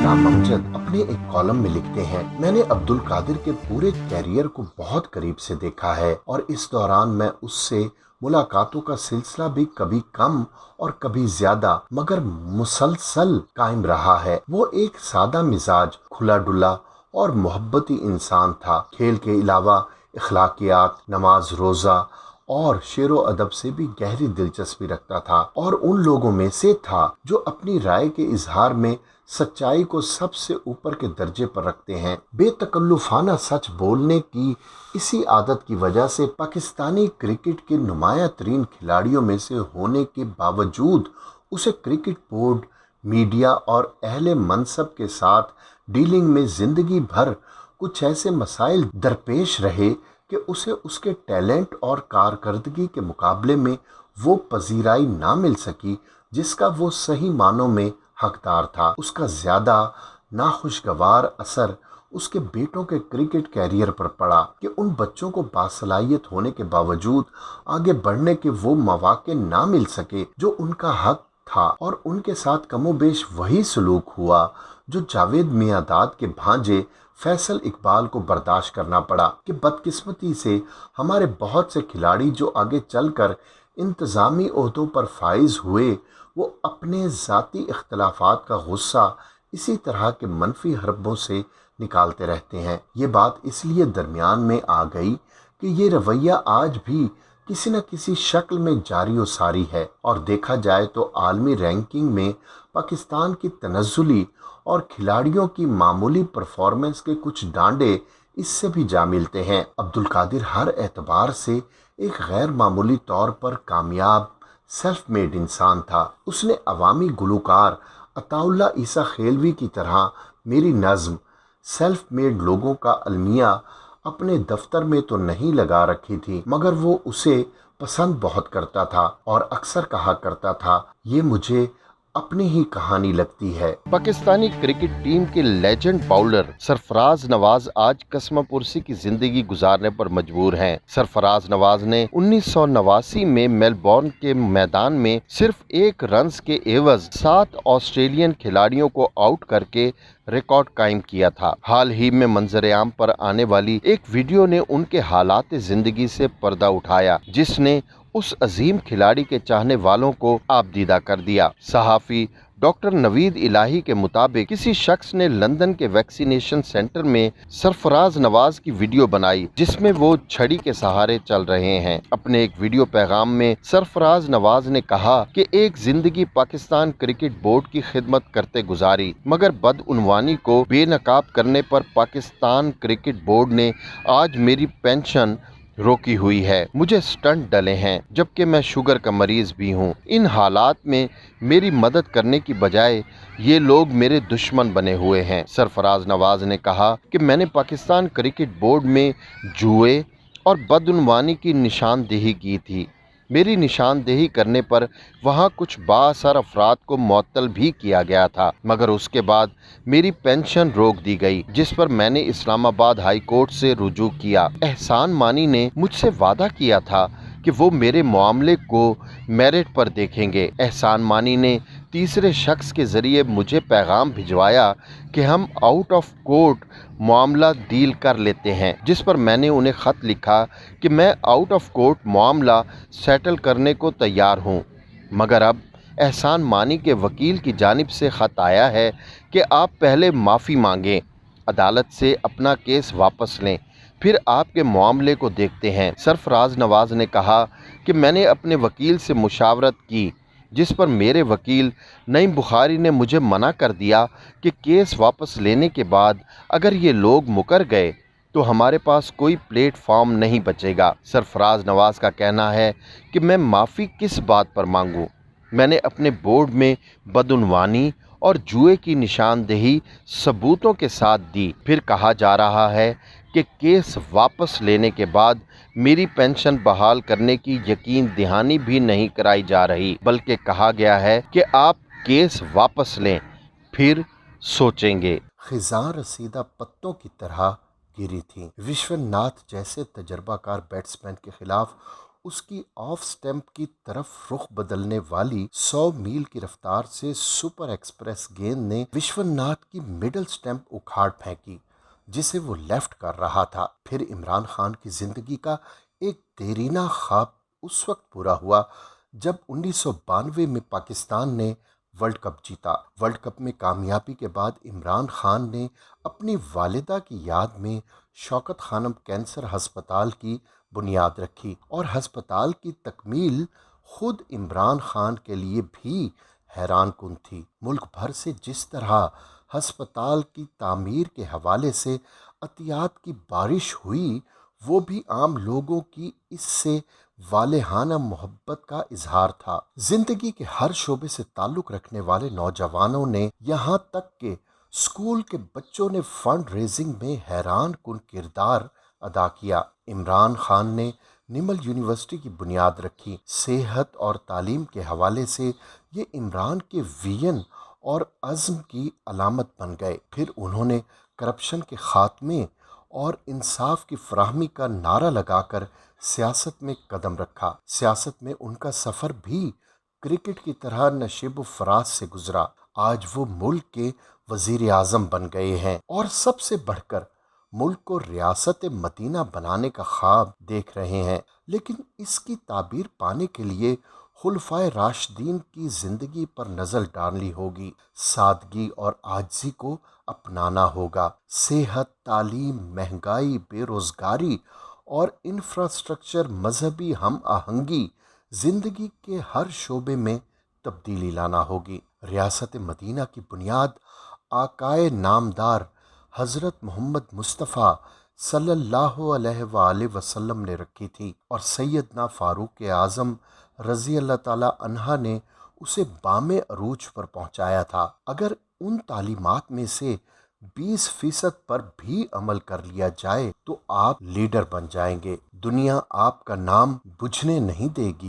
इस्लाम अमजद अपने एक कॉलम में लिखते हैं, मैंने अब्दुल कादिर के पूरे कैरियर को बहुत करीब से देखा है और इस दौरान मैं उससे मुलाकातों का सिलसिला भी कभी कम और कभी ज्यादा मगर मुसलसल कायम रहा है। वो एक सादा मिजाज, खुला डुला और मोहब्बती इंसान था। खेल के अलावा इखलाकियात, नमाज, रोजा और शेरो अदब से भी गहरी दिलचस्पी रखता था और उन लोगों में से था जो अपनी राय के इजहार में सच्चाई को सबसे ऊपर के दर्जे पर रखते हैं। बेतकल्लुफाना सच बोलने की इसी आदत की वजह से पाकिस्तानी क्रिकेट के नुमाया तरीन खिलाड़ियों में से होने के बावजूद उसे क्रिकेट बोर्ड, मीडिया और अहले मनसब के साथ डीलिंग में जिंदगी भर कुछ ऐसे मसाइल दरपेश रहे कि उसे उसके टैलेंट और कारकर्दगी के मुकाबले में वो पजीराई ना मिल सकी जिसका वो सही मानों में हकदार था। उसका ज़्यादा नाखुशगवार असर उसके बेटों के क्रिकेट कैरियर पर पड़ा कि उन बच्चों को बासलाहियत होने के बावजूद आगे बढ़ने के वो मौके ना मिल सके जो उनका हक था और उनके साथ कमोबेश वही सलूक हुआ जो जावेद मियांदाद के भांजे फैसल इकबाल को बर्दाश्त करना पड़ा कि बदकिस्मती से हमारे बहुत से खिलाड़ी जो आगे चलकर इंतज़ामी ओहदों पर फाइज हुए वो अपने ज़ाती इख्तलाफात का गुस्सा इसी तरह के मनफी हरबों से निकालते रहते हैं। ये बात इसलिए दरमियान में आ गई कि ये रवैया आज भी किसी न किसी शक्ल में जारी व सारी है और देखा जाए तो आलमी रैंकिंग में पाकिस्तान की तनज़्ज़ुली और खिलाड़ियों की मामूली परफॉर्मेंस के कुछ डांडे इससे भी जा मिलते हैं। अब्दुल कादिर हर एतबार से एक गैर मामूली तौर पर कामयाब सेल्फ मेड इंसान था। उसने अवामी गुलूकार अताउल्ला ईसा खेलवी की तरह मेरी नज़्म सेल्फ मेड लोगों का अलमिया अपने दफ्तर में तो नहीं लगा रखी थी मगर वो उसे पसंद बहुत करता था और अक्सर कहा करता था, ये मुझे अपनी ही कहानी लगती है। पाकिस्तानी क्रिकेट टीम के लेजेंड बाउलर सरफराज नवाज आज कसमापुरसी की जिंदगी गुजारने पर मजबूर हैं। सरफराज नवाज ने 1989 में मेलबोर्न के मैदान में सिर्फ 1 रन के एवज 7 ऑस्ट्रेलियन खिलाड़ियों को आउट करके रिकॉर्ड कायम किया था। हाल ही में मंजर-ए-आम पर आने वाली एक वीडियो ने उनके हालात जिंदगी से पर्दा उठाया जिसने उस अजीम खिलाड़ी के चाहने वालों को आपदीदा कर दिया। सहाफ़ी डॉक्टर नवीद इलाही के मुताबिक किसी शख्स ने लंदन के वैक्सीनेशन सेंटर में सरफराज नवाज की वीडियो बनाई जिसमें वो छड़ी के सहारे चल रहे हैं। अपने एक वीडियो पैगाम में सरफराज नवाज ने कहा कि एक जिंदगी पाकिस्तान क्रिकेट बोर्ड की खिदमत करते गुजारी मगर बदउनवानी को बेनकाब करने पर पाकिस्तान क्रिकेट बोर्ड ने आज मेरी पेंशन रोकी हुई है। मुझे स्टंट डले हैं जबकि मैं शुगर का मरीज भी हूँ। इन हालात में मेरी मदद करने की बजाय ये लोग मेरे दुश्मन बने हुए हैं। सरफराज नवाज ने कहा कि मैंने पाकिस्तान क्रिकेट बोर्ड में जुए और बदउनवानी की निशानदेही की थी। मेरी निशानदेही करने पर वहां कुछ बाअसर अफराद को मुअत्तल भी किया गया था मगर उसके बाद मेरी पेंशन रोक दी गई जिस पर मैंने इस्लामाबाद हाई कोर्ट से रुजू किया। एहसान मानी ने मुझसे वादा किया था कि वो मेरे मामले को मेरिट पर देखेंगे। एहसान मानी ने तीसरे शख्स के जरिए मुझे पैगाम भिजवाया कि हम आउट ऑफ कोर्ट मामला डील कर लेते हैं जिस पर मैंने उन्हें ख़त लिखा कि मैं आउट ऑफ कोर्ट मामला सेटल करने को तैयार हूं। मगर अब एहसान मानी के वकील की जानिब से ख़त आया है कि आप पहले माफ़ी मांगें, अदालत से अपना केस वापस लें, फिर आपके मामले को देखते हैं। सरफराज नवाज ने कहा कि मैंने अपने वकील से मुशावरत की जिस पर मेरे वकील नईम बुखारी ने मुझे मना कर दिया कि केस वापस लेने के बाद अगर ये लोग मुकर गए तो हमारे पास कोई प्लेटफॉर्म नहीं बचेगा। सरफराज नवाज का कहना है कि मैं माफ़ी किस बात पर मांगूं? मैंने अपने बोर्ड में बदउनवानी और जुए की निशानदेही सबूतों के साथ दी। फिर कहा जा रहा है कि केस वापस लेने के बाद मेरी पेंशन बहाल करने की यकीन दहानी भी नहीं कराई जा रही बल्कि कहा गया है कि आप केस वापस लें फिर सोचेंगे। खिज़ां रसीदा पत्तों की तरह गिरी थी। विश्वनाथ जैसे तजर्बाकार बैट्समैन के खिलाफ اس کی آف سٹیمپ کی طرف رخ بدلنے والی 100 میل کی رفتار سے سپر ایکسپریس گیند نے وشوناتھ کی مڈل سٹیمپ اکھاڑ پھینکی جسے وہ لیفٹ کر رہا تھا۔ پھر عمران خان کی زندگی کا ایک دیرینہ خواب اس وقت پورا ہوا جب 1992 میں پاکستان نے ورلڈ کپ جیتا۔ ورلڈ کپ میں کامیابی کے بعد عمران خان نے اپنی والدہ کی یاد میں شوکت خانم کینسر ہسپتال کی بنیاد رکھی، اور ہسپتال کی تکمیل خود عمران خان کے لیے بھی حیران کن تھی۔ ملک بھر سے جس طرح ہسپتال کی تعمیر کے حوالے سے عطیات کی بارش ہوئی، وہ بھی عام لوگوں کی اس سے والہانہ محبت کا اظہار تھا۔ زندگی کے ہر شعبے سے تعلق رکھنے والے نوجوانوں نے، یہاں تک کہ اسکول کے بچوں نے فنڈ ریزنگ میں حیران کن کردار ادا کیا۔ عمران خان نے نمل یونیورسٹی کی بنیاد رکھی۔ صحت اور تعلیم کے حوالے سے یہ عمران کے وژن اور عزم کی علامت بن گئے۔ پھر انہوں نے کرپشن کے خاتمے اور انصاف کی فراہمی کا نعرہ لگا کر سیاست میں قدم رکھا۔ سیاست میں ان کا سفر بھی کرکٹ کی طرح نشیب و فراز سے گزرا۔ آج وہ ملک کے وزیر اعظم بن گئے ہیں اور سب سے بڑھ کر ملک کو ریاست مدینہ بنانے کا خواب دیکھ رہے ہیں، لیکن اس کی تعبیر پانے کے لیے خلفائے راشدین کی زندگی پر نظر ڈالنی ہوگی، سادگی اور عاجزی کو اپنانا ہوگا۔ صحت، تعلیم، مہنگائی، بے روزگاری اور انفراسٹرکچر، مذہبی ہم آہنگی، زندگی کے ہر شعبے میں تبدیلی لانا ہوگی۔ ریاست مدینہ کی بنیاد آقائے نامدار حضرت محمد مصطفیٰ صلی اللہ علیہ وآلہ وسلم نے رکھی تھی، اور سیدنا فاروق اعظم رضی اللہ تعالی عنہ نے اسے بام عروج پر پہنچایا تھا۔ اگر ان تعلیمات میں سے 20% پر بھی عمل کر لیا جائے تو آپ لیڈر بن جائیں گے۔ دنیا آپ کا نام بجھنے نہیں دے گی۔